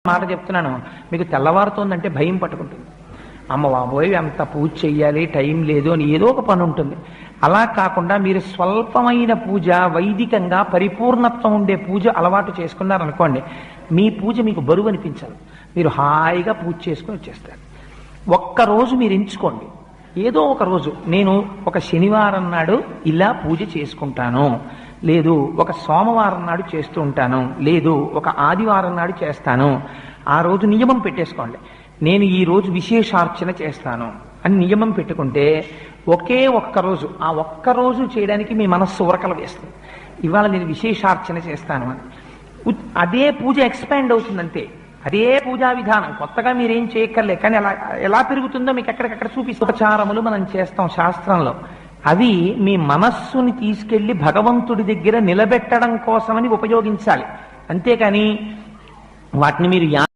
మాట చెప్తున్నాను, మీకు తెల్లవారుతోందంటే భయం పట్టుకుంటుంది. అమ్మ బాబోయ్ అంత పూజ చెయ్యాలి, టైం లేదు అని ఏదో ఒక పని ఉంటుంది. అలా కాకుండా మీరు స్వల్పమైన పూజ, వైదికంగా పరిపూర్ణత్వం ఉండే పూజ అలవాటు చేసుకున్నారనుకోండి, మీ పూజ మీకు బరువు అనిపించాలి. మీరు హాయిగా పూజ చేసుకుని వచ్చేస్తారు. ఒక్కరోజు మీరు ఎంచుకోండి, ఏదో ఒక రోజు నేను ఒక శనివారం నాడు ఇలా పూజ చేసుకుంటాను, లేదు ఒక సోమవారం నాడు చేస్తూ ఉంటాను, లేదు ఒక ఆదివారం నాడు చేస్తాను. ఆ రోజు నియమం పెట్టేసుకోండి, నేను ఈ రోజు విశేషార్చన చేస్తాను అని నియమం పెట్టుకుంటే ఒకే ఒక్కరోజు, ఆ ఒక్కరోజు చేయడానికి మీ మనస్సు ఉరకలు వేస్తుంది. ఇవాళ నేను విశేషార్చన చేస్తాను అని అదే పూజ ఎక్స్పాండ్ అవుతుందంతే. అదే పూజా విధానం, కొత్తగా మీరేం చేయక్కర్లే. కానీ అలా ఎలా పెరుగుతుందో మీకు ఎక్కడికక్కడ చూపిస్తూ ఉపచారములు మనం చేస్తాం శాస్త్రంలో. అవి మీ మనస్సుని తీసుకెళ్లి భగవంతుడి దగ్గర నిలబెట్టడం కోసమని ఉపయోగించాలి. అంతేకాని వాటిని మీరు